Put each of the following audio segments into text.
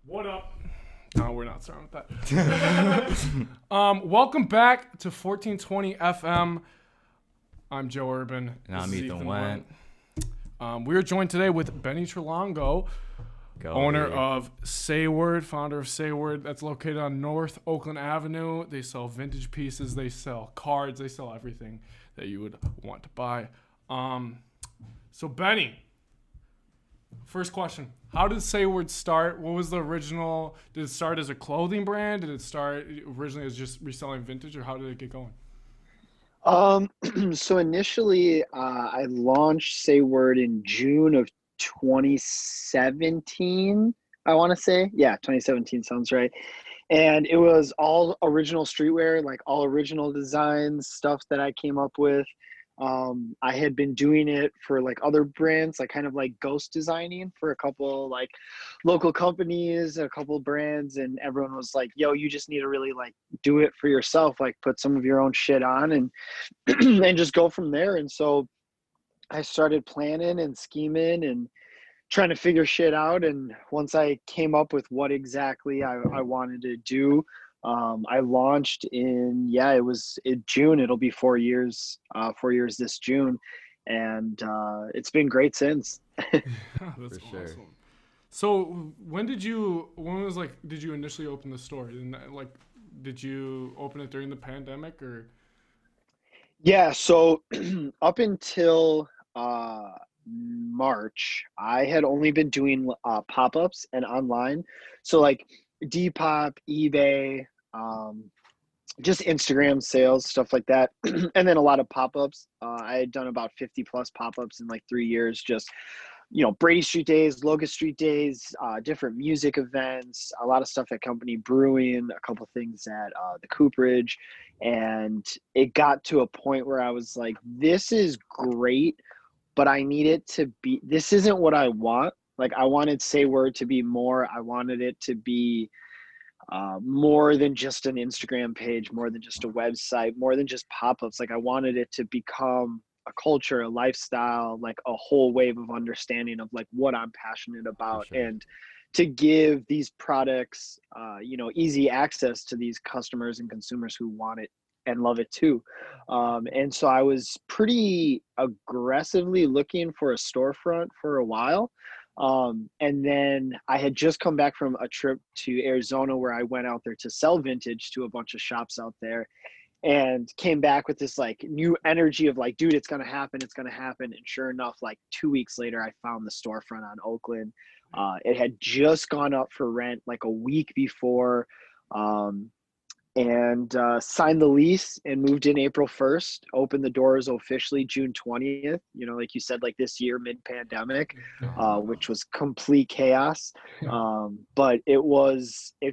What up? No, we're not starting with that. Welcome back to 1420 FM. I'm Joe Urban. And I'm Ethan Went. We are joined today with Benny Tralongo, owner of SayWerd, founder of SayWerd. That's located on North Oakland Avenue. They sell vintage pieces. They sell cards. They sell everything that you would want to buy. So Benny, first question. How did SayWerd start? What was the original? Did it start as a clothing brand? Did it start originally as just reselling vintage, or how did it get going? So initially, I launched SayWord in June of 2017, I want to say. Yeah, 2017 sounds right. And it was all original streetwear, like all original designs, stuff that I came up with. I had been doing it for like other brands, like kind of like ghost designing for a couple like local companies, a couple brands, and everyone was like, yo, you just need to really like do it for yourself, like put some of your own shit on and and just go from there. And so I started planning and scheming and trying to figure shit out. And once I came up with what exactly I wanted to do, I launched it was in June. It'll be 4 years, 4 years this June. And it's been great since. That's For sure. awesome. So did you initially open the store? And like, did you open it during the pandemic or? Yeah, so up until March, I had only been doing pop-ups and online. So like Depop, eBay, just Instagram sales, stuff like that. And then a lot of pop-ups. I had done about 50 plus pop-ups in like 3 years, just, Brady Street Days, Locust Street Days, different music events, a lot of stuff at Company Brewing, a couple things at the Cooperage. And it got to a point where I was like, this is great, but I need it to be, this isn't what I want. Like I wanted SayWord to be more. I wanted it to be more than just an Instagram page, more than just a website, more than just pop-ups. Like I wanted it to become a culture, a lifestyle, like a whole wave of understanding of like what I'm passionate about. sure. And to give these products, easy access to these customers and consumers who want it and love it too. And so I was pretty aggressively looking for a storefront for a while. And then I had just come back from a trip to Arizona where I went out there to sell vintage to a bunch of shops out there and came back with this like new energy of like, dude, it's going to happen. It's going to happen. And sure enough, like 2 weeks later, I found the storefront on Oakland. It had just gone up for rent like a week before. And signed the lease and moved in April 1st, opened the doors officially June 20th, like you said, like this year, mid-pandemic, which was complete chaos. But it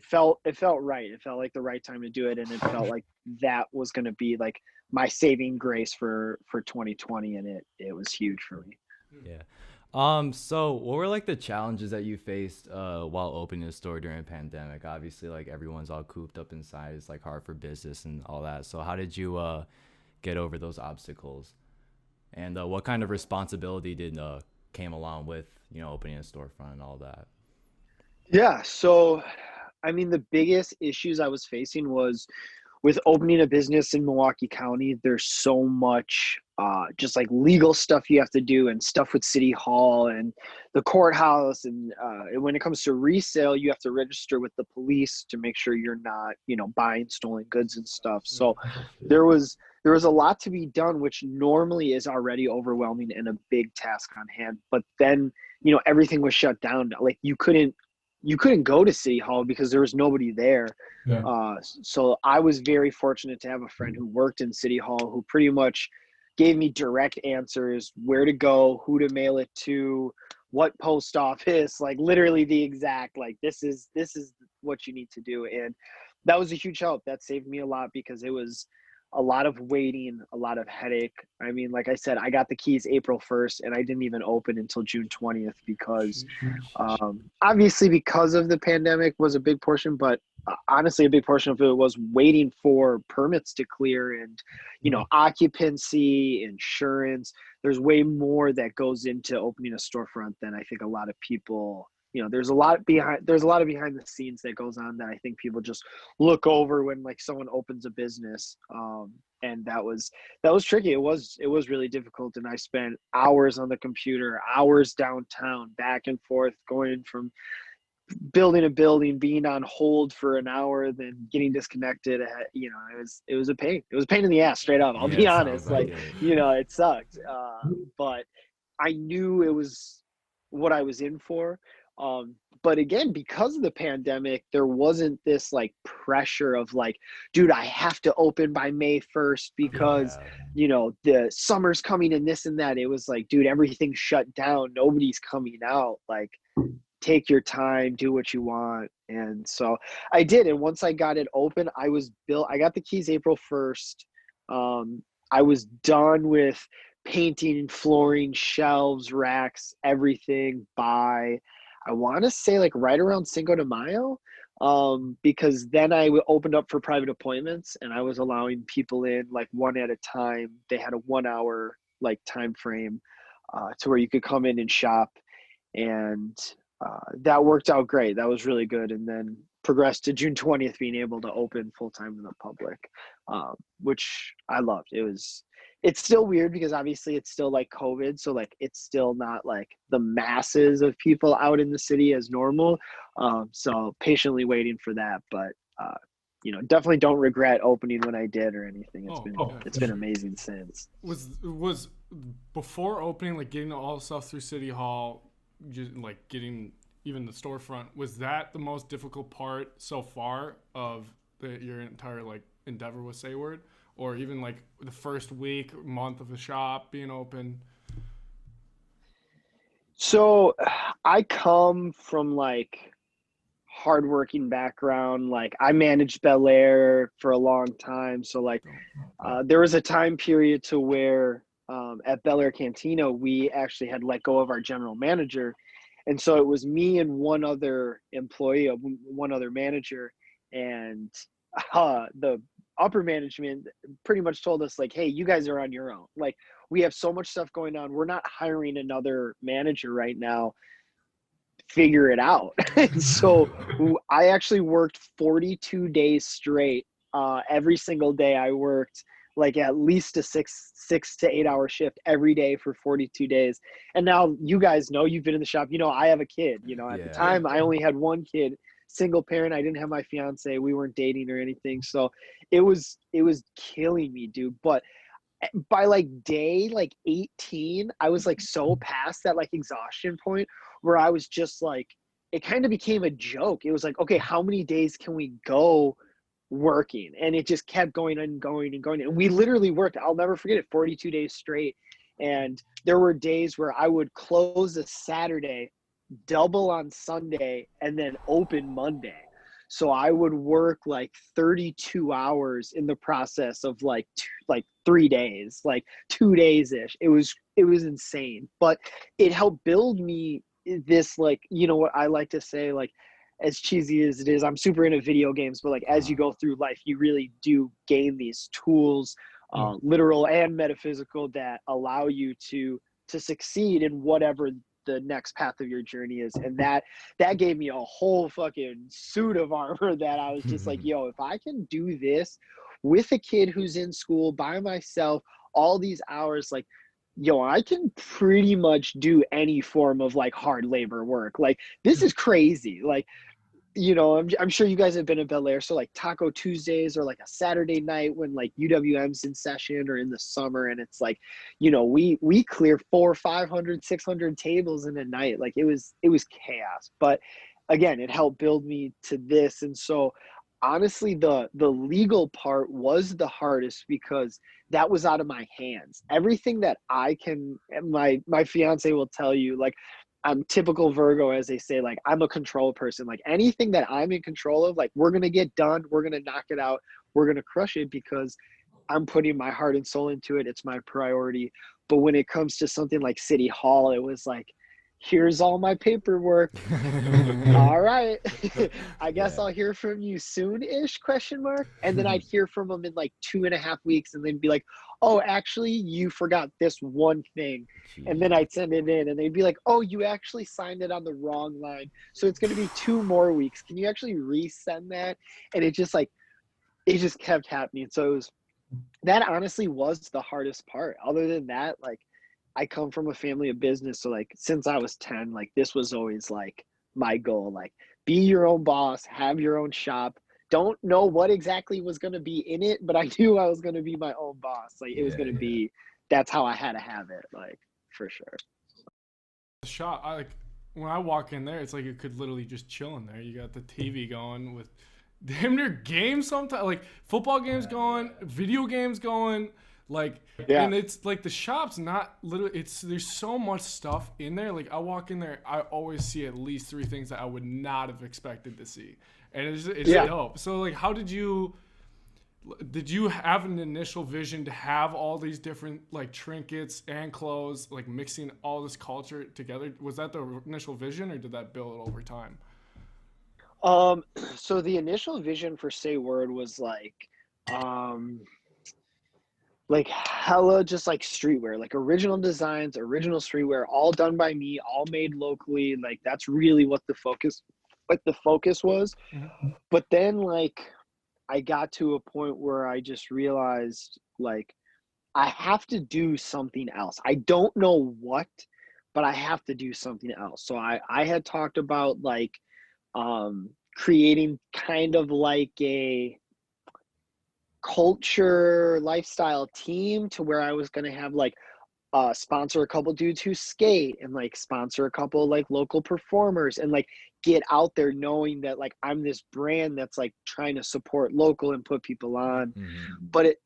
felt right. It felt like the right time to do it. And it felt like that was going to be like my saving grace for 2020. And it was huge for me. Yeah. So what were like the challenges that you faced while opening a store during a pandemic? Obviously, like everyone's all cooped up inside. It's like hard for business and all that. So how did you get over those obstacles? And what kind of responsibility did came along with, opening a storefront and all that? Yeah. So, I mean, the biggest issues I was facing was with opening a business in Milwaukee County. There's so much just like legal stuff you have to do and stuff with City Hall and the courthouse. And when it comes to resale, you have to register with the police to make sure you're not, buying stolen goods and stuff. So there was a lot to be done, which normally is already overwhelming and a big task on hand. But then, everything was shut down. Like you couldn't go to City Hall because there was nobody there. Yeah. So I was very fortunate to have a friend who worked in City Hall who pretty much gave me direct answers, where to go, who to mail it to, what post office, like literally the exact, like this is what you need to do. And that was a huge help. That saved me a lot because it was a lot of waiting, a lot of headache. I mean, like I said, I got the keys April 1st and I didn't even open until June 20th because obviously because of the pandemic was a big portion, but honestly, a big portion of it was waiting for permits to clear and, occupancy, insurance. There's way more that goes into opening a storefront than I think a lot of people there's a lot of behind the scenes that goes on that I think people just look over when like someone opens a business. And that was tricky. It was really difficult. And I spent hours on the computer, hours downtown, back and forth, going from building to building, being on hold for an hour, then getting disconnected. It was a pain. It was a pain in the ass, straight up. I'll be honest. Like, it sucked. But I knew it was what I was in for. But again, because of the pandemic, there wasn't this like pressure of like, dude, I have to open by May 1st because, the summer's coming and this and that. It was like, dude, everything's shut down. Nobody's coming out. Like, take your time, do what you want. And so I did. And once I got it open, I got the keys April 1st. I was done with painting, flooring, shelves, racks, everything by, I want to say like right around Cinco de Mayo, because then I opened up for private appointments and I was allowing people in like one at a time. They had a 1 hour like time frame to where you could come in and shop. And that worked out great. That was really good. And then progressed to June 20th being able to open full-time in the public, which I loved. It's still weird because obviously it's still like COVID. So like, it's still not like the masses of people out in the city as normal. So patiently waiting for that, but definitely don't regret opening when I did or anything. It's been amazing since. Was before opening, like getting all the stuff through City Hall, just like getting even the storefront, was that the most difficult part so far of your entire like endeavor with SayWord? Or even like the first week, month of the shop being open? So I come from like hardworking background. Like I managed Bel Air for a long time. So like there was a time period to where at Bel Air Cantina, we actually had let go of our general manager. And so it was me and one other employee, one other manager, and the upper management pretty much told us like, hey, you guys are on your own. Like, we have so much stuff going on. We're not hiring another manager right now. Figure it out. And so I actually worked 42 days straight. Every single day I worked like at least a 6 to 8 hour shift every day for 42 days. And now you guys know, you've been in the shop, I have a kid, at the time I only had one kid, single parent. I didn't have my fiance. We weren't dating or anything. So it was killing me, dude. But by like day like 18, I was like so past that like exhaustion point where I was just like, it kind of became a joke. It was like, okay, how many days can we go working? And it just kept going and going and going. And we literally worked, I'll never forget it, 42 days straight. And there were days where I would close a Saturday, double on Sunday, and then open Monday. So I would work like 32 hours in the process of like 3 days, like 2 days ish. It was insane, but it helped build me this, like, what I like to say, like, as cheesy as it is, I'm super into video games, but like as you go through life, you really do gain these tools, literal and metaphysical, that allow you to succeed in whatever the next path of your journey is. And that gave me a whole fucking suit of armor that I was just like, yo, if I can do this with a kid who's in school by myself all these hours, like, yo, I can pretty much do any form of like hard labor work. Like, this is crazy. Like, I'm sure you guys have been in Bel Air. So like Taco Tuesdays or like a Saturday night when like UWM's in session, or in the summer, and it's like, we clear 400, 500, 600 tables in a night. Like it was chaos. But again, it helped build me to this. And so honestly, the legal part was the hardest because that was out of my hands. Everything that I can, my fiance will tell you, like, I'm typical Virgo, as they say, like, I'm a control person. Like, anything that I'm in control of, like, we're going to get done. We're going to knock it out. We're going to crush it because I'm putting my heart and soul into it. It's my priority. But when it comes to something like City Hall, it was like, here's all my paperwork. All right. I guess Yeah. I'll hear from you soon-ish, question mark. And then I'd hear from them in like 2.5 weeks and they'd be like, oh, actually you forgot this one thing. And then Jeez. I'd send it in and they'd be like, oh, you actually signed it on the wrong line. So it's going to be 2 more weeks. Can you actually resend that? And it just kept happening. So that honestly was the hardest part. Other than that, like, I come from a family of business, so like since I was 10, like this was always like my goal, like be your own boss, have your own shop. Don't know what exactly was going to be in it, but I knew I was going to be my own boss. Like it was Yeah, going to yeah. be, that's how I had to have it, like for sure. The shop, I like when I walk in there, it's like you could literally just chill in there. You got the TV going with damn near games sometimes, like football games going, video games going, like, Yeah. and it's like the shop's not literally. It's there's so much stuff in there. Like I walk in there, I always see at least 3 things that I would not have expected to see, and it's Yeah. dope. So like, how did you have an initial vision to have all these different like trinkets and clothes, like mixing all this culture together? Was that the initial vision, or did that build over time? So the initial vision for SayWord was um, like hella just like streetwear, like original designs, original streetwear, all done by me, all made locally. Like that's really what the focus was. Mhm. But then like I got to a point where I just realized like I have to do something else. I don't know what, but I have to do something else. So I had talked about like creating kind of like a culture lifestyle team to where I was going to have like sponsor a couple dudes who skate and like sponsor a couple like local performers and like get out there knowing that like I'm this brand that's like trying to support local and put people on. Mm-hmm. But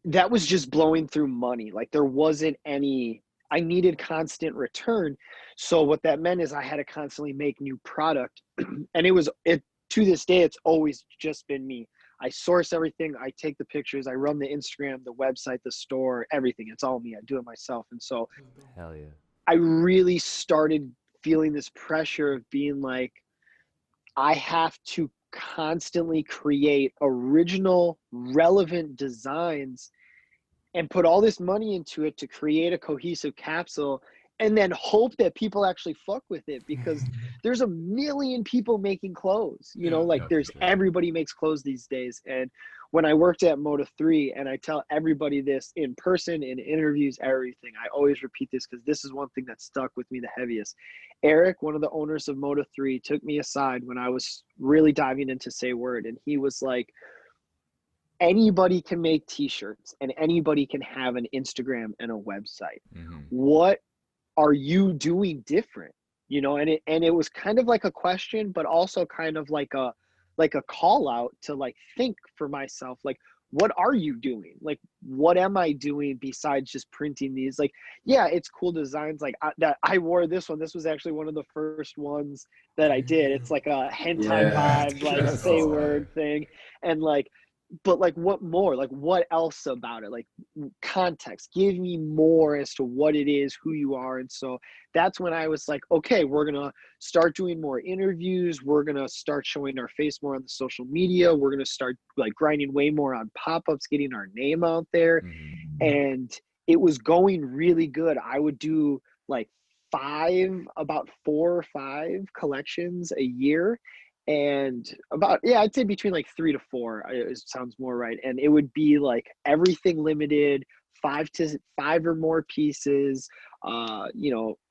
that was just blowing through money. Like there wasn't any, I needed constant return. So what that meant is I had to constantly make new product. And it to this day, it's always just been me. I source everything. I take the pictures. I run the Instagram, the website, the store, everything. It's all me. I do it myself. And so Hell yeah. I really started feeling this pressure of being like, I have to constantly create original, relevant designs and put all this money into it to create a cohesive capsule and then hope that people actually fuck with it because there's a million people making clothes, Yeah, like Yeah, for there's sure. everybody makes clothes these days. And when I worked at Moda 3 and I tell everybody this in person, in interviews, everything, I always repeat this because this is one thing that stuck with me the heaviest. Eric, one of the owners of Moda 3, took me aside when I was really diving into SayWord, and he was like, anybody can make t-shirts and anybody can have an Instagram and a website. Mm-hmm. What are you doing different? And it was kind of like a question, but also kind of like a call out to like think for myself, like, what are you doing? Like, what am I doing besides just printing these? Like, yeah, it's cool designs. Like that I wore this one. This was actually one of the first ones that I did. It's like a hentai Yeah. vibe, like That's say hard. word thing. And like, but like what more, like what else about it, like context, give me more as to what it is, who you are. And so that's when I was like, okay, we're gonna start doing more interviews, we're gonna start showing our face more on the social media, we're gonna start like grinding way more on pop-ups, getting our name out there. Mm-hmm. And it was going really good. I would do like about 4 or 5 collections a year, and about, yeah, I'd say between like 3 to 4, it sounds more right. And it would be like everything limited, 5 or more pieces,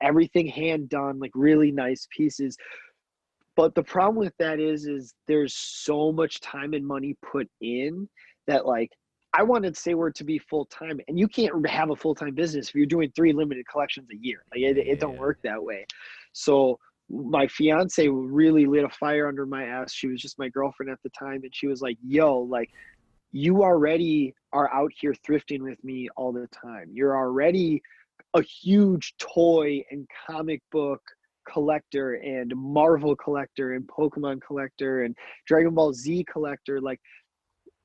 everything hand done, like really nice pieces. But the problem with that is there's so much time and money put in that like I wanted SayWord to be full time, and you can't have a full time business if you're doing 3 limited collections a year. Like Yeah, it yeah, don't yeah. work that way. So my fiance really lit a fire under my ass. She was just my girlfriend at the time, and she was like, "Yo, like you already are out here thrifting with me all the time. You're already a huge toy and comic book collector and Marvel collector and Pokemon collector and Dragon Ball Z collector. Like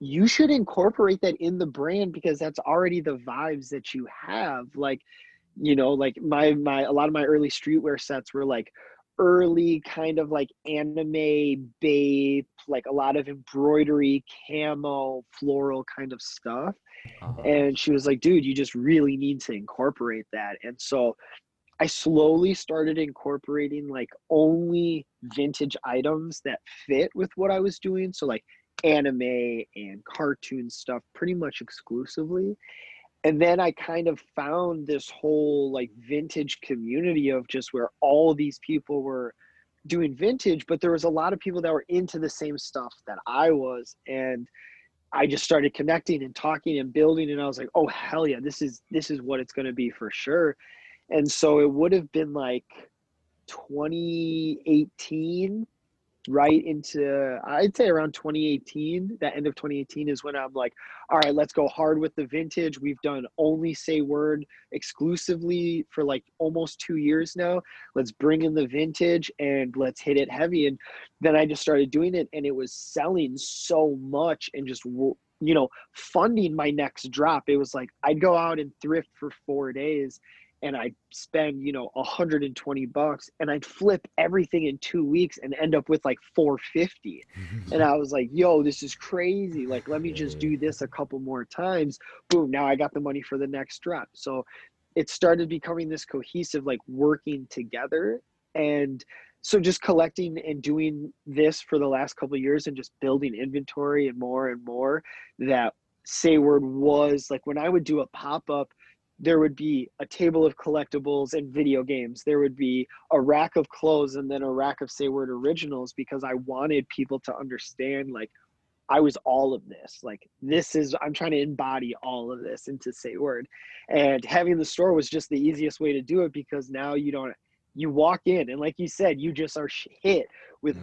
you should incorporate that in the brand because that's already the vibes that you have. Like you know, like my a lot of my early streetwear sets were like early kind of like anime babe, like a lot of embroidery, camo, floral kind of stuff. Uh-huh. And she was like, dude, you just really need to incorporate that. And so I slowly started incorporating like only vintage items that fit with what I was doing. So like anime and cartoon stuff pretty much exclusively. And then I kind of found this whole like vintage community of just where all these people were doing vintage, but there was a lot of people that were into the same stuff that I was. And I just started connecting and talking and building, and I was like, oh hell yeah, this is what it's going to be for sure. And so it would have been like 2018, right into, I'd say around 2018. That end of 2018 is when I'm like, all right, let's go hard with the vintage. We've done only SayWerd exclusively for like almost 2 years now. Let's bring in the vintage and let's hit it heavy. And then I just started doing it, and it was selling so much and just, you know, funding my next drop. It was like I'd go out and thrift for 4 days, and I'd spend, you know, $120, and I'd flip everything in 2 weeks and end up with like 450. And I was like, yo, this is crazy. Like, let me just do this a couple more times. Boom, now I got the money for the next drop. So it started becoming this cohesive, like working together. And so just collecting and doing this for the last couple of years and just building inventory and more, that SayWord was like, when I would do a pop-up, there would be a table of collectibles and video games. There would be a rack of clothes and then a rack of SayWord originals, because I wanted people to understand, like, I was all of this. Like, I'm trying to embody all of this into SayWord. And having the store was just the easiest way to do it, because now you walk in and, like you said, you just are hit with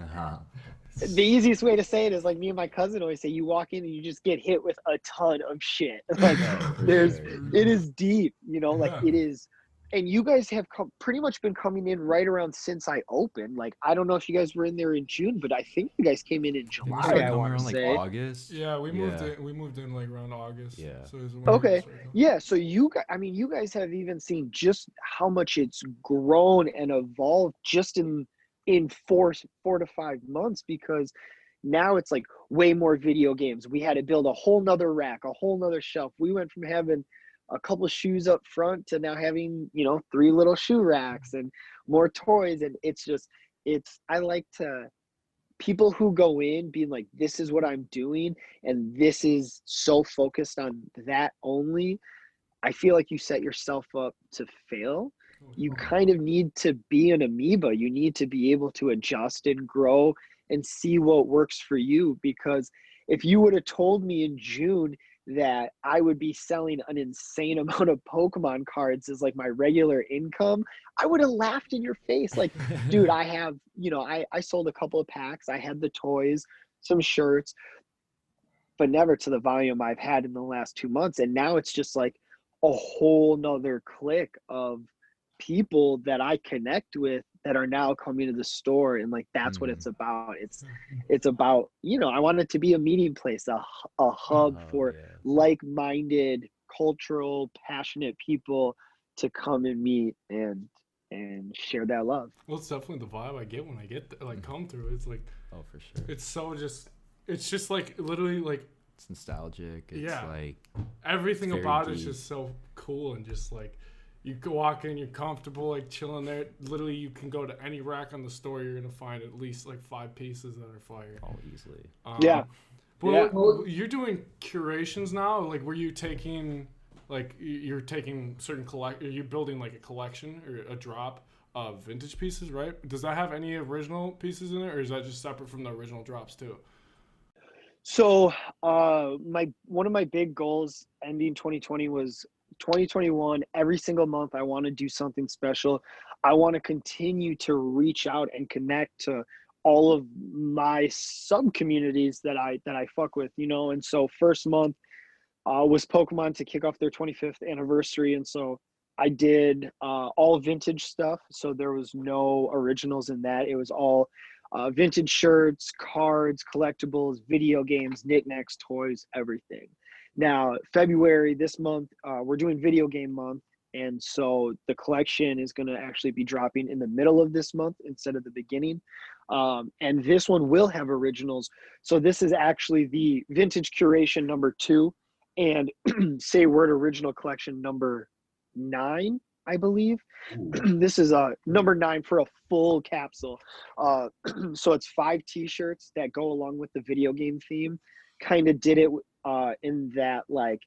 the easiest way to say it is like me and my cousin always say, you walk in and you just get hit with a ton of shit. Like it is deep, you know, like it is. And you guys have pretty much been coming in right around since I opened. Like, I don't know if you guys were in there in June, but I think you guys came in July. I want to around like say August. Yeah, we moved in like around August. Yeah. So okay. Yeah. So you guys have even seen just how much it's grown and evolved just in 4 to 5 months, because now it's like way more video games. We had to build a whole nother rack, a whole nother shelf. We went from having a couple shoes up front to now having, you know, 3 little shoe racks and more toys. And I like to, people who go in being like, this is what I'm doing, and this is so focused on that only, I feel like you set yourself up to fail. You kind of need to be an amoeba. You need to be able to adjust and grow and see what works for you. Because if you would have told me in June that I would be selling an insane amount of Pokemon cards as like my regular income, I would have laughed in your face. Like, dude, I have, you know, I sold a couple of packs. I had the toys, some shirts, but never to the volume I've had in the last 2 months. And now it's just like a whole nother clique of people that I connect with that are now coming to the store. And like, that's what it's about. It's about, you know, I want it to be a meeting place, a hub for like-minded, cultural, passionate people to come and meet and share that love. Well, it's definitely the vibe I get when I get like come through. It's like, oh, for sure. It's just like literally like it's nostalgic. It's like everything about it is just so cool, and just like you can walk in, you're comfortable, like chilling there. Literally, you can go to any rack on the store, you're gonna find at least like 5 pieces that are fire. Oh, easily. But you're doing curations now. Like, were you taking like you're taking certain are you building like a collection or a drop of vintage pieces, right? Does that have any original pieces in it, or is that just separate from the original drops too? So one of my big goals ending 2020 was 2021. Every single month I want to do something special. I want to continue to reach out and connect to all of my sub communities that I fuck with, you know. And so first month was Pokemon to kick off their 25th anniversary, and so I did all vintage stuff. So there was no originals in that. It was all vintage shirts, cards, collectibles, video games, knickknacks, toys, everything. Now, February, this month, we're doing video game month. And so the collection is going to actually be dropping in the middle of this month instead of the beginning. And this one will have originals. So this is actually the vintage curation number 2 and SayWord original collection number 9, I believe. This is number 9 for a full capsule. So it's 5 t-shirts that go along with the video game theme. Kind of did it in that like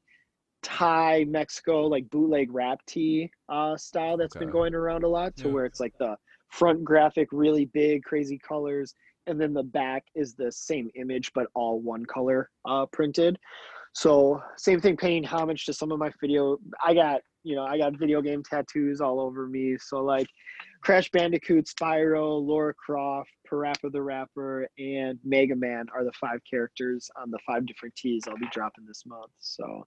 Thai Mexico like bootleg rap tee style that's been going around a lot, to where it's like the front graphic really big crazy colors, and then the back is the same image but all one color printed. So same thing, paying homage to some of my video. I got video game tattoos all over me. So like Crash Bandicoot, Spyro, Lara Croft, Parappa the Rapper, and Mega Man are the 5 characters on the 5 different tees I'll be dropping this month. So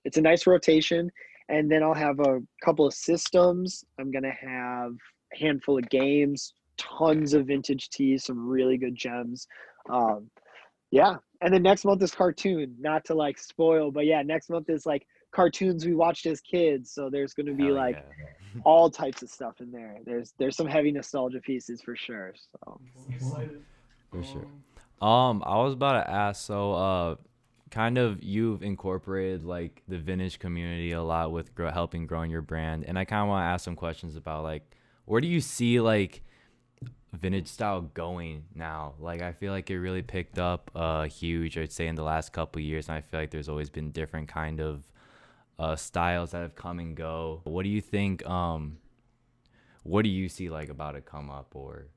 it's a nice rotation. And then I'll have a couple of systems. I'm going to have a handful of games, tons of vintage tees, some really good gems. Yeah. And then next month is cartoon, not to like spoil, but yeah, next month is like cartoons we watched as kids. So there's going to be all types of stuff in there. There's some heavy nostalgia pieces for sure. So for sure. I was about to ask, so kind of you've incorporated like the vintage community a lot with helping growing your brand, and I kind of want to ask some questions about like where do you see like vintage style going now? Like I feel like it really picked up huge, I'd say, in the last couple of years, and I feel like there's always been different kind of styles that have come and go. What do you think, what do you see like about to come up, or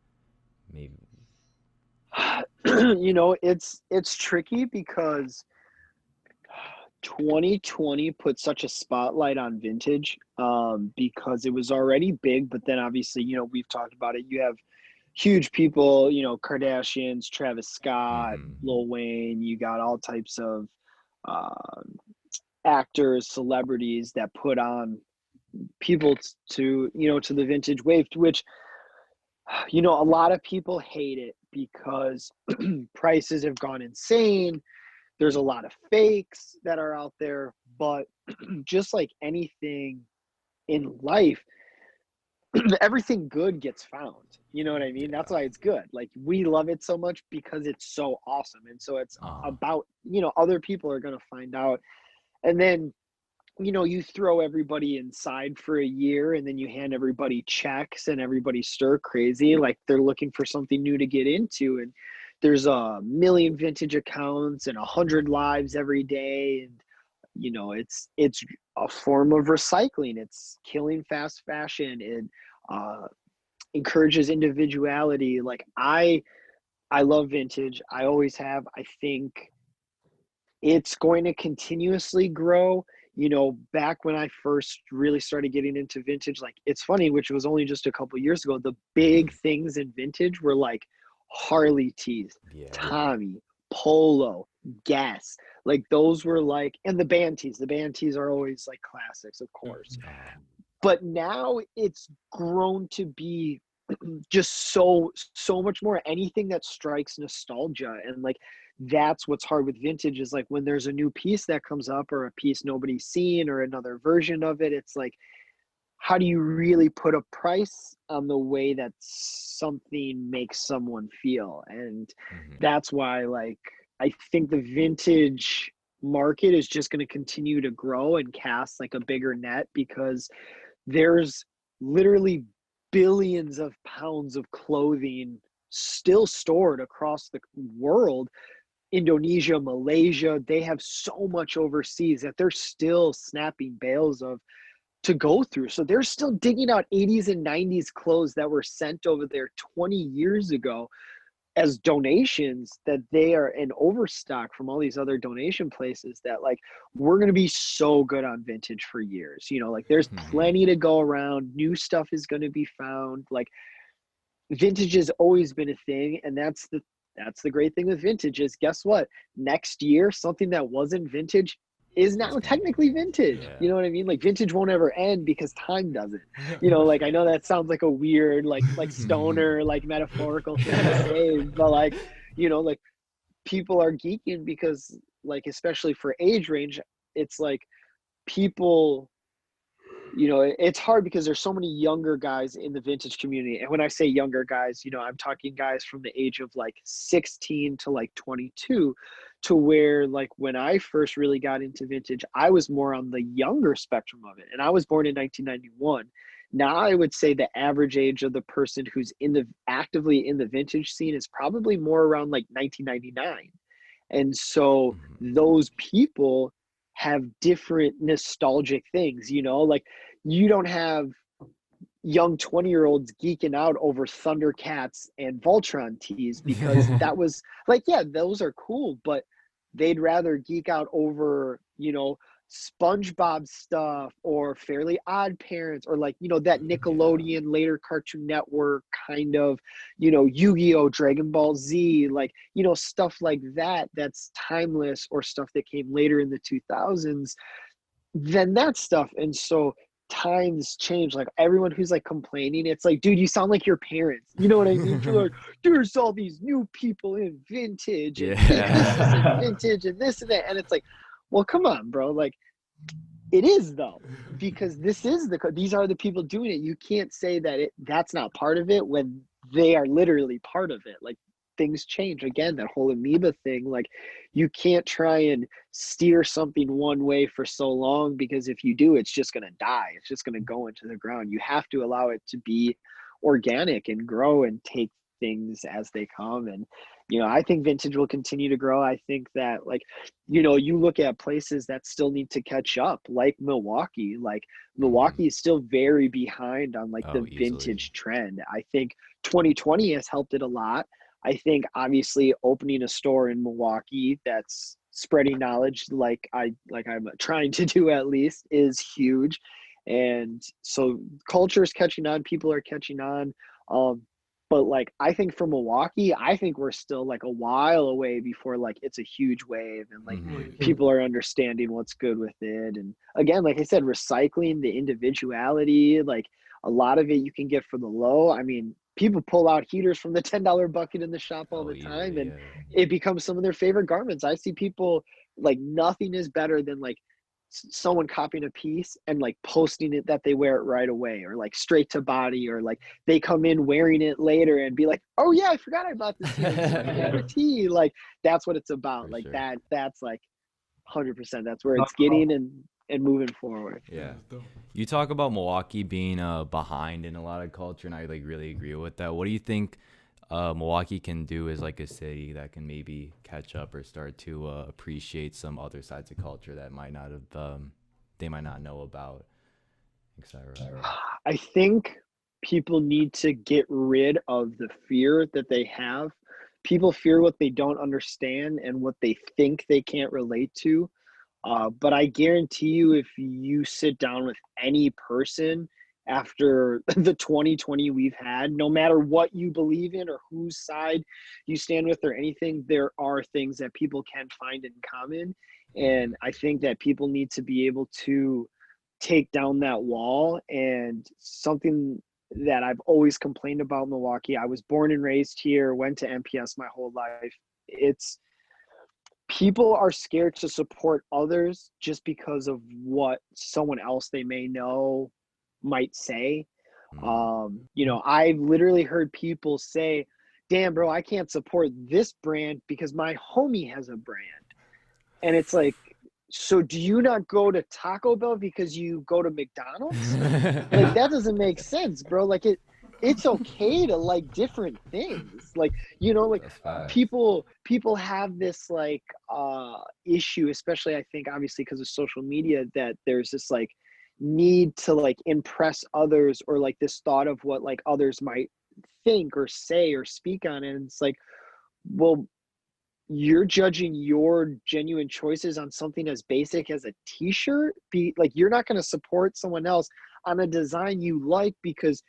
maybe it's tricky because 2020 put such a spotlight on vintage because it was already big, but then obviously we've talked about it. You have huge people, Kardashians, Travis Scott, Lil Wayne. You got all types of actors, celebrities that put on people to the vintage wave, which a lot of people hate it because prices have gone insane. There's a lot of fakes that are out there, but just like anything in life, everything good gets found. You know what I mean? That's why it's good. Like we love it so much because it's so awesome. And so it's about, other people are going to find out. And then, you throw everybody inside for a year and then you hand everybody checks and everybody stir crazy. Like they're looking for something new to get into. And there's a million vintage accounts and 100 lives every day. And, it's a form of recycling. It's killing fast fashion. It encourages individuality. Like I love vintage. I always have. I think it's going to continuously grow. Back when I first really started getting into vintage, like it's funny, which was only just a couple of years ago, the big things in vintage were like Harley tees, Tommy, Polo, Guess. Like those were like, and the band tees. The band tees are always like classics, of course. But now it's grown to be just so much more, anything that strikes nostalgia. And like that's what's hard with vintage, is like when there's a new piece that comes up or a piece nobody's seen or another version of it, it's like, how do you really put a price on the way that something makes someone feel? And that's why, like, I think the vintage market is just going to continue to grow and cast like a bigger net, because there's literally billions of pounds of clothing still stored across the world. Indonesia, Malaysia, they have so much overseas that they're still snapping bales of to go through. So they're still digging out 80s and 90s clothes that were sent over there 20 years ago as donations, that they are in overstock from all these other donation places, that like we're going to be so good on vintage for years. Like there's plenty to go around. New stuff is going to be found. Like vintage has always been a thing, and that's the great thing with vintage is, guess what? Next year, something that wasn't vintage is now technically vintage. You know what I mean? Like vintage won't ever end because time doesn't. Like I know that sounds like a weird, like stoner, like metaphorical thing to say, but like, like people are geeking because, like, especially for age range, it's like people it's hard because there's so many younger guys in the vintage community. And when I say younger guys, I'm talking guys from the age of like 16 to like 22, to where like when I first really got into vintage, I was more on the younger spectrum of it. And I was born in 1991. Now I would say the average age of the person who's actively in the vintage scene is probably more around like 1999. And so those people have different nostalgic things, like you don't have young 20-year-olds geeking out over Thundercats and Voltron tees because that was like, yeah, those are cool, but they'd rather geek out over, SpongeBob stuff or Fairly Odd Parents or like, that Nickelodeon later Cartoon Network kind of, Yu-Gi-Oh, Dragon Ball Z, like, stuff like that, that's timeless, or stuff that came later in the 2000s, then that stuff. And so times change. Like everyone who's like complaining, it's like, dude, you sound like your parents. You know what I mean? You're like, there's all these new people in vintage and vintage and this and that. And it's like, well, come on, bro. Like it is though, because these are the people doing it. You can't say that that's not part of it when they are literally part of it. Like things change again, that whole amoeba thing. Like you can't try and steer something one way for so long, because if you do, it's just going to die. It's just going to go into the ground. You have to allow it to be organic and grow and take things as they come. And I think vintage will continue to grow. I think that like, you look at places that still need to catch up, like Milwaukee. Like Milwaukee is still very behind on like the vintage trend. I think 2020 has helped it a lot. I think obviously opening a store in Milwaukee that's spreading knowledge like I'm trying to do at least is huge. And so culture is catching on, people are catching on. But like, I think for Milwaukee, I think we're still like a while away before like it's a huge wave and like people are understanding what's good with it. And again, like I said, recycling the individuality, like a lot of it you can get for the low. I mean, people pull out heaters from the $10 bucket in the shop all the time, and it becomes some of their favorite garments. I see people like, nothing is better than like someone copying a piece and like posting it that they wear it right away, or like straight to body, or like they come in wearing it later and be like, oh yeah, I forgot I bought this tee. Like that's what it's about. For like sure. That's like 100%. That's where it's getting and moving forward. Yeah. You talk about Milwaukee being behind in a lot of culture, and I like really agree with that. What do you think Milwaukee can do as like a city that can maybe catch up or start to appreciate some other sides of culture that might not have they might not know about, etc.? I think people need to get rid of the fear that they have. People fear what they don't understand and what they think they can't relate to. But I guarantee you, if you sit down with any person after the 2020 we've had, no matter what you believe in or whose side you stand with or anything, there are things that people can find in common. And I think that people need to be able to take down that wall. And something that I've always complained about Milwaukee, I was born and raised here, went to MPS my whole life. It's people are scared to support others just because of what someone else they may know might say. I've literally heard people say, damn bro, I can't support this brand because my homie has a brand. And it's like, so do you not go to Taco Bell because you go to McDonald's? Like that doesn't make sense, bro. Like it's okay to like different things. Like, like people have this like issue, especially I think obviously because of social media, that there's this like need to like impress others, or like this thought of what like others might think or say or speak on. And it's like, well, you're judging your genuine choices on something as basic as a t-shirt. You're not going to support someone else on a design you like because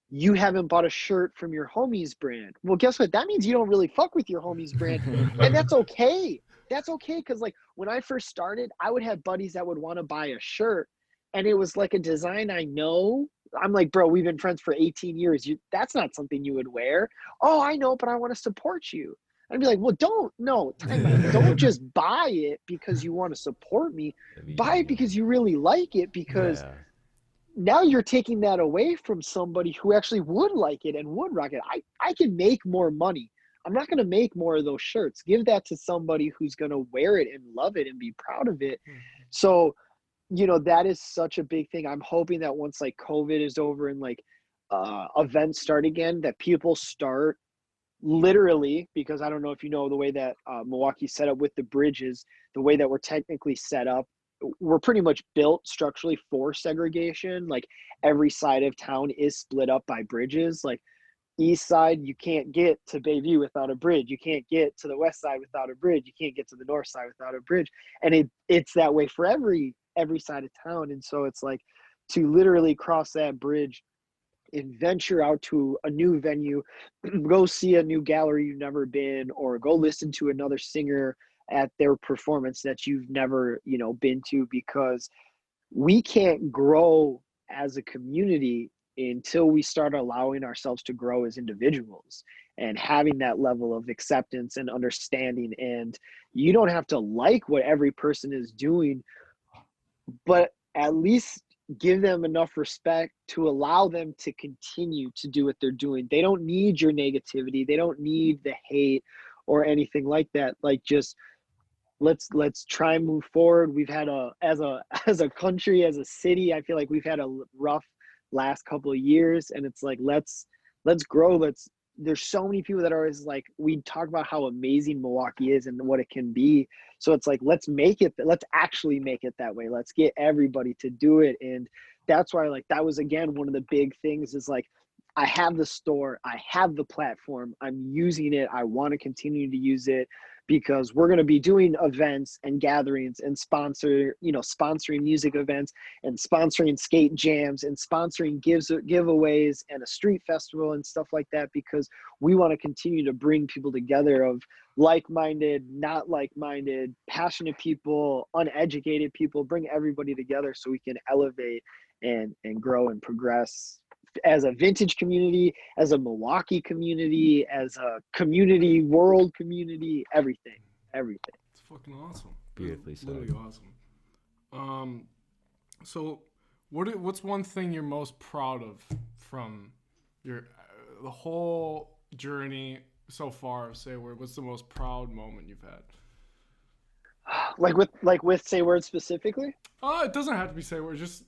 you haven't bought a shirt from your homie's brand. Well, guess what? That means you don't really fuck with your homie's brand. And that's okay. That's okay. Because like when I first started, I would have buddies that would want to buy a shirt, and it was like a design I know. I'm like, bro, we've been friends for 18 years. That's not something you would wear. Oh, I know, but I want to support you. I'd be like, well, don't just buy it because you want to support me. Buy it because you really like it, because now you're taking that away from somebody who actually would like it and would rock it. I can make more money. I'm not going to make more of those shirts. Give that to somebody who's going to wear it and love it and be proud of it. So, that is such a big thing. I'm hoping that once like COVID is over and like events start again, that people start literally, because I don't know if you know the way that Milwaukee's set up with the bridges, the way that we're technically set up, we're pretty much built structurally for segregation. Like every side of town is split up by bridges. Like east side, you can't get to Bayview without a bridge. You can't get to the west side without a bridge. You can't get to the north side without a bridge. And it's that way for every side of town. And so it's like to literally cross that bridge and venture out to a new venue, go see a new gallery you've never been, or go listen to another singer at their performance that you've never, been to, because we can't grow as a community until we start allowing ourselves to grow as individuals and having that level of acceptance and understanding. And you don't have to like what every person is doing, but at least give them enough respect to allow them to continue to do what they're doing. They don't need your negativity. They don't need the hate or anything like that. Like, just let's try and move forward. We've had as a country, as a city, I feel like we've had a rough last couple of years, and it's like, let's grow. There's so many people that are always like, we talk about how amazing Milwaukee is and what it can be. So it's like, let's actually make it that way. Let's get everybody to do it. And that's why, like, that was, again, one of the big things is like, I have the store, I have the platform, I'm using it. I want to continue to use it because we're going to be doing events and gatherings and sponsoring music events and sponsoring skate jams and sponsoring giveaways and a street festival and stuff like that, because we want to continue to bring people together of like-minded, not like-minded, passionate people, uneducated people, bring everybody together so we can elevate and grow and progress as a vintage community, as a Milwaukee community, as a community, world community, everything. It's fucking awesome. Beautifully said. Literally awesome. So what's one thing you're most proud of from your the whole journey so far of SayWerd? What's the most proud moment you've had? Like with SayWord specifically? It doesn't have to be SayWord. Just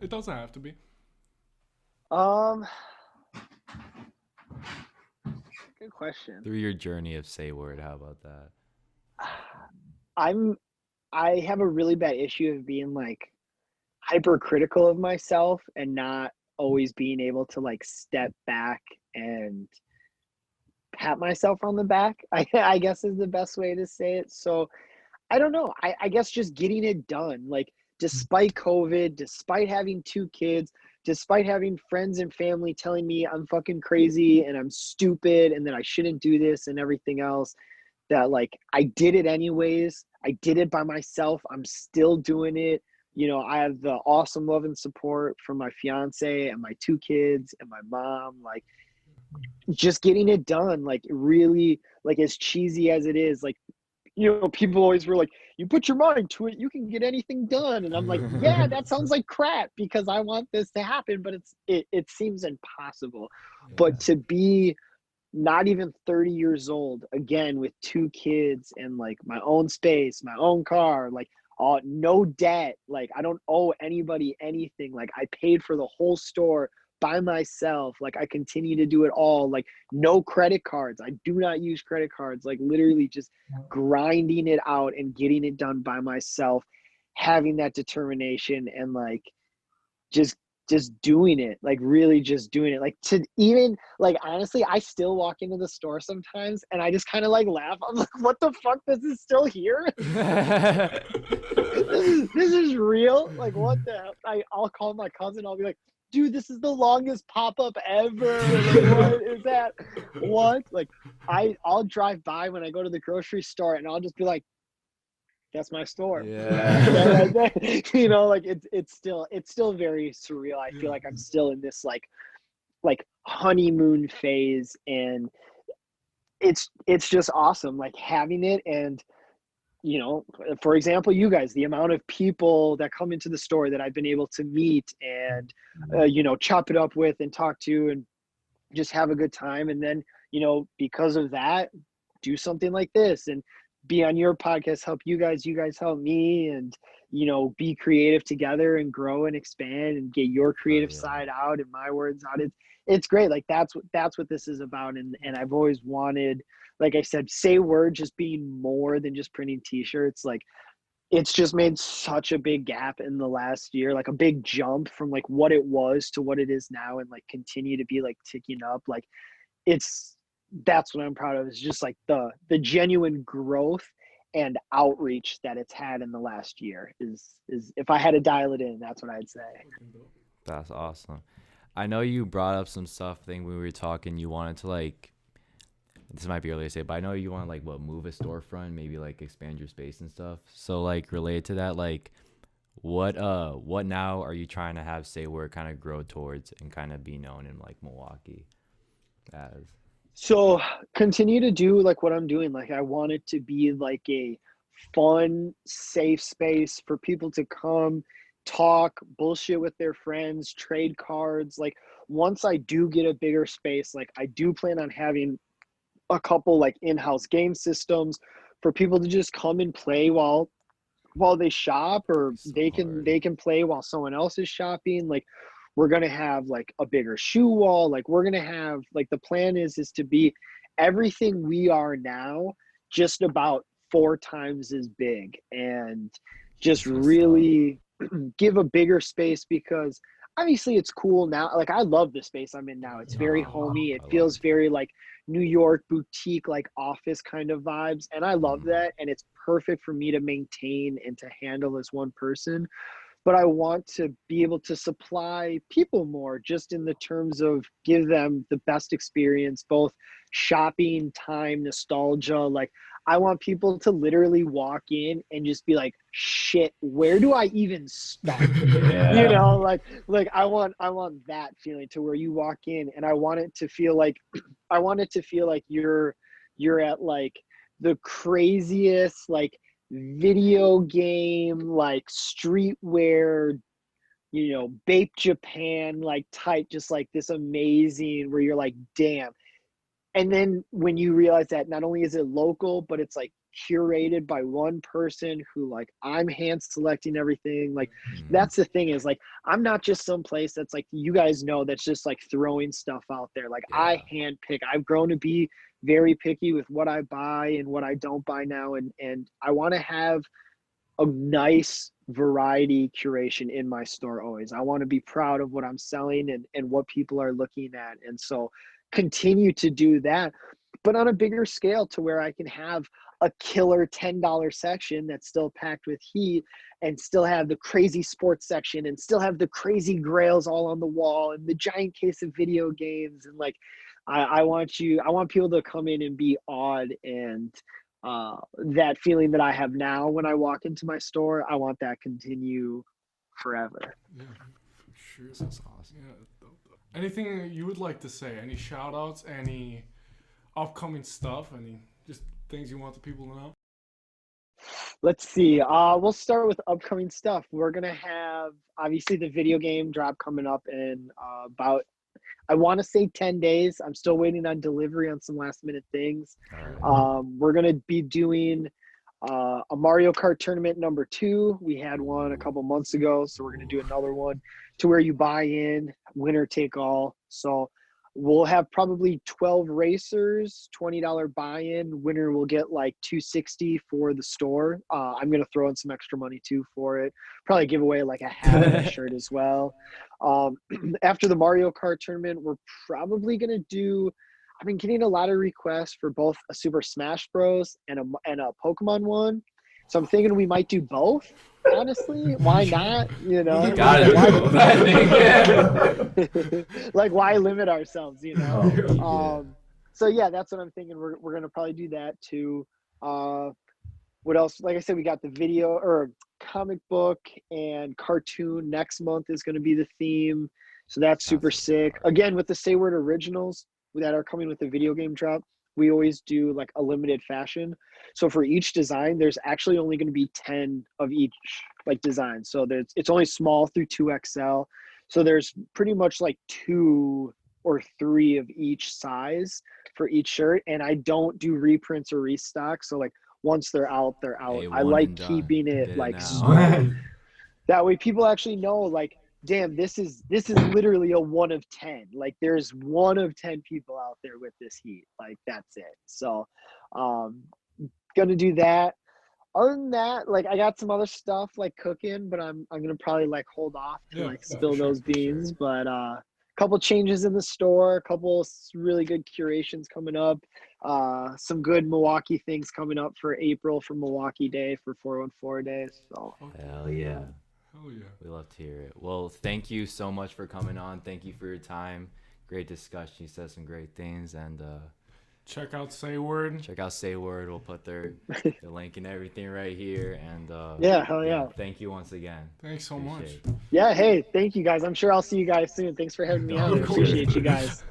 it doesn't have to be. Good question. Through your journey of SayWord, how about that? I have a really bad issue of being like hypercritical of myself and not always being able to like step back and pat myself on the back, I guess is the best way to say it. So I don't know. I guess just getting it done, like despite COVID, despite having 2 kids, despite having friends and family telling me I'm fucking crazy and I'm stupid and that I shouldn't do this and everything else, that like I did it anyways. I did it by myself. I'm still doing it. I have the awesome love and support from my fiance and my 2 kids and my mom. Like, just getting it done, like really, like as cheesy as it is, like, people always were like, you put your mind to it, you can get anything done. And I'm like, yeah, that sounds like crap because I want this to happen, but it seems impossible. Yeah. But to be not even 30 years old, again, with 2 kids and like my own space, my own car, like no debt, like I don't owe anybody anything. Like I paid for the whole store by myself. Like I continue to do it all, like no credit cards. I do not use credit cards, like literally just grinding it out and getting it done by myself, having that determination and like just doing it, like really just doing it. Like to even like, honestly, I still walk into the store sometimes and I just kind of like laugh. I'm like, what the fuck? This is still here? this is real? Like what the hell? I'll call my cousin. I'll be like, dude, this is the longest pop-up ever. Like, what is that? What? Like, I'll drive by when I go to the grocery store and I'll just be like, that's my store. Yeah. Like it's still very surreal. I feel like I'm still in this like honeymoon phase, and it's just awesome, like having it. And you know, for example, you guys, the amount of people that come into the store that I've been able to meet and, you know, chop it up with and talk to and just have a good time. And then, you know, because of that, do something like this and be on your podcast, help you guys help me, and, you know, be creative together and grow and expand and get your creative side out and my words out. It's great. Like that's what this is about. And I've always wanted, like I said, SayWerd just being more than just printing t-shirts. Like it's just made such a big gap in the last year, like a big jump from like what it was to what it is now, and like continue to be like ticking up. Like that's what I'm proud of, is just like the genuine growth and outreach that it's had in the last year is if I had to dial it in, that's what I'd say. That's awesome. I know you brought up some stuff. I think when we were talking, you wanted to like, this might be early to say, but I know you want to like move a storefront, maybe like expand your space and stuff. So like related to that, like what now are you trying to have SayWerd kind of grow towards and kind of be known in like Milwaukee as? So continue to do like what I'm doing. Like I want it to be like a fun, safe space for people to come talk, bullshit with their friends, trade cards. Like once I do get a bigger space, like I do plan on having a couple like in-house game systems for people to just come and play while they shop, or they can play while someone else is shopping. Like we're going to have like a bigger shoe wall. Like we're going to have, like, the plan is to be everything we are now, just about 4 times as big, and just really give a bigger space, because obviously it's cool now. Like I love the space I'm in now. It's very homey. It feels very like New York boutique, like office kind of vibes. And I love that. And it's perfect for me to maintain and to handle as one person. But I want to be able to supply people more, just in the terms of give them the best experience, both shopping, time, nostalgia. Like I want people to literally walk in and just be like, shit, where do I even start? You know, like I want that feeling, to where you walk in and I want it to feel like you're at like the craziest like video game, like streetwear, you know, Bape Japan, like type, just like this amazing, where you're like, damn. And then when you realize that not only is it local, but it's like curated by one person who, like, I'm hand selecting everything. Like that's the thing, is like I'm not just some place that's like, you guys know, that's just like throwing stuff out there. Like I hand pick. I've grown to be very picky with what I buy and what I don't buy now, and I want to have a nice variety curation in my store always. I want to be proud of what I'm selling and what people are looking at, and so continue to do that, but on a bigger scale, to where I can have a killer $10 section that's still packed with heat, and still have the crazy sports section, and still have the crazy grails all on the wall, and the giant case of video games. And like I want people to come in and be awed, and that feeling that I have now when I walk into my store, I want that continue forever. Yeah, for sure. That's awesome. Yeah. Anything you would like to say? Any shout outs? Any upcoming stuff? Any just things you want the people to know? Let's see. We'll start with upcoming stuff. We're going to have, obviously, the video game drop coming up in about, I want to say 10 days. I'm still waiting on delivery on some last minute things. We're going to be doing a Mario Kart tournament number 2. We had one a couple months ago, so we're going to do another one, to where you buy in, winner take all. So we'll have probably 12 racers, $20 buy-in. Winner will get like $260 for the store. I'm going to throw in some extra money too for it. Probably give away like a hat and a shirt as well. After the Mario Kart tournament, we're probably going to do, I've been getting a lot of requests for both a Super Smash Bros. and a Pokemon one. So I'm thinking we might do both. Honestly, why not? You know, like why limit ourselves? You know. So yeah, that's what I'm thinking. We're gonna probably do that too. What else? Like I said, we got the video or comic book and cartoon next month is gonna be the theme. So that's super sick. Again, with the SayWord originals that are coming with the video game drop, we always do like a limited fashion. So for each design, there's actually only going to be 10 of each like design. So it's only small through 2XL. So there's pretty much like 2 or 3 of each size for each shirt. And I don't do reprints or restock. So like once they're out, they're out. Hey, I one like and done. keeping Get it it like now. small. That way people actually know like, damn, this is literally a 1 of 10. Like there's 1 of 10 people out there with this heat. Like that's it. So gonna do that. Other than that, like I got some other stuff like cooking, but I'm gonna probably like hold off to like spill those beans. Sure. But couple changes in the store, a couple really good curations coming up, some good Milwaukee things coming up for April for Milwaukee Day for 414 days. So Hell yeah. Hell yeah. We love to hear it. Well, thank you so much for coming on. Thank you for your time. Great discussion. You said some great things, and check out SayWord. check out SayWord. We'll put their link and everything right here. And yeah, hell yeah. thank you once again. Thanks so much. Appreciate it. Yeah, hey, thank you guys. I'm sure I'll see you guys soon. Thanks for having me on. I appreciate you guys.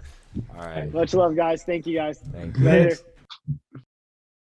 All right. Much love, guys. Thank you guys. Thank you. Later.